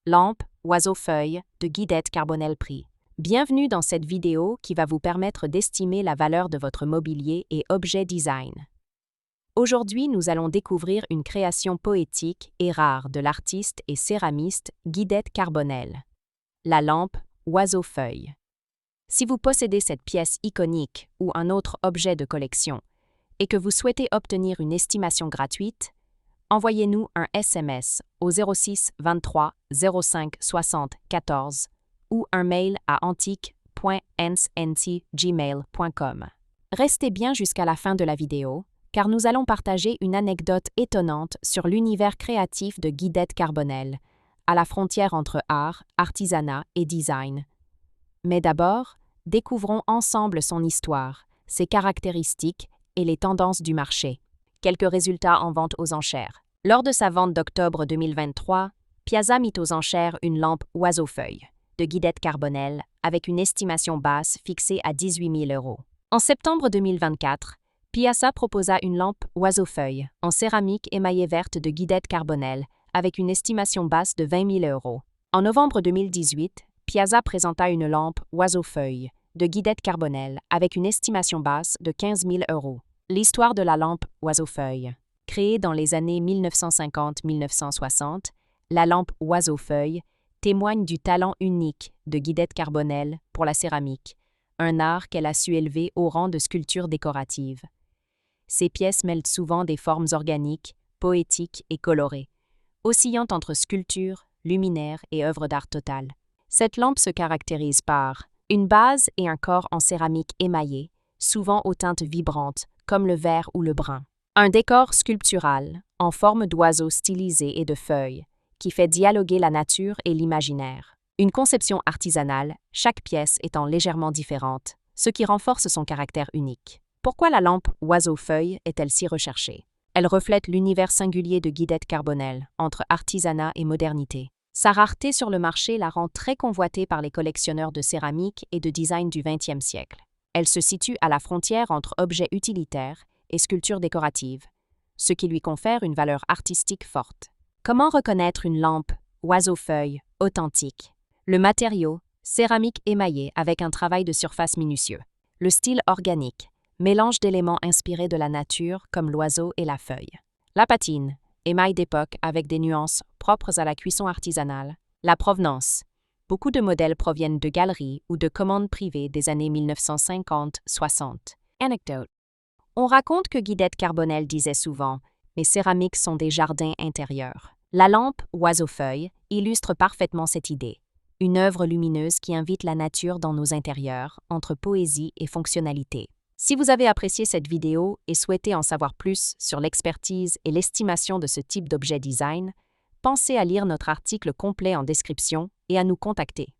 Lampe, oiseau-feuille de Guidette Carbonel Prix. Bienvenue dans cette vidéo qui va vous permettre d'estimer la valeur de votre mobilier et objet design. Aujourd'hui, nous allons découvrir une création poétique et rare de l'artiste et céramiste Guidette Carbonel. La lampe oiseau-feuille. Si vous possédez cette pièce iconique ou un autre objet de collection et que vous souhaitez obtenir une estimation gratuite, envoyez-nous un SMS au 06 23 05 60 14 ou un mail à antique.nsnt@gmail.com. Restez bien jusqu'à la fin de la vidéo, car nous allons partager une anecdote étonnante sur l'univers créatif de Guidette Carbonel, à la frontière entre art, artisanat et design. Mais d'abord, découvrons ensemble son histoire, ses caractéristiques et les tendances du marché. Quelques résultats en vente aux enchères. Lors de sa vente d'octobre 2023, Piazza mit aux enchères une lampe oiseau-feuille de Guidette Carbonel avec une estimation basse fixée à 18 000 €. En septembre 2024, Piazza proposa une lampe oiseau-feuille en céramique émaillée verte de Guidette Carbonel avec une estimation basse de 20 000 €. En novembre 2018, Piazza présenta une lampe oiseau-feuille de Guidette Carbonel avec une estimation basse de 15 000 €. L'histoire de la lampe oiseau-feuille. Créée dans les années 1950-1960, la lampe oiseau-feuille témoigne du talent unique de Guidette Carbonel pour la céramique, un art qu'elle a su élever au rang de sculpture décorative. Ces pièces mêlent souvent des formes organiques, poétiques et colorées, oscillant entre sculpture, luminaire et œuvre d'art totale. Cette lampe se caractérise par une base et un corps en céramique émaillé, souvent aux teintes vibrantes, comme le vert ou le brun. Un décor sculptural, en forme d'oiseau stylisé et de feuilles, qui fait dialoguer la nature et l'imaginaire. Une conception artisanale, chaque pièce étant légèrement différente, ce qui renforce son caractère unique. Pourquoi la lampe oiseau-feuille est-elle si recherchée? Elle reflète l'univers singulier de Guidette Carbonel, entre artisanat et modernité. Sa rareté sur le marché la rend très convoitée par les collectionneurs de céramique et de design du XXe siècle. Elle se situe à la frontière entre objets utilitaires et sculptures décoratives, ce qui lui confère une valeur artistique forte. Comment reconnaître une lampe oiseau-feuille authentique? Le matériau, céramique émaillée avec un travail de surface minutieux. Le style organique, mélange d'éléments inspirés de la nature comme l'oiseau et la feuille. La patine, émail d'époque avec des nuances propres à la cuisson artisanale. La provenance. Beaucoup de modèles proviennent de galeries ou de commandes privées des années 1950-60. Anecdote. On raconte que Guidette Carbonel disait souvent « Mes céramiques sont des jardins intérieurs ». La lampe oiseau-feuille illustre parfaitement cette idée. Une œuvre lumineuse qui invite la nature dans nos intérieurs, entre poésie et fonctionnalité. Si vous avez apprécié cette vidéo et souhaitez en savoir plus sur l'expertise et l'estimation de ce type d'objet design, pensez à lire notre article complet en description et à nous contacter.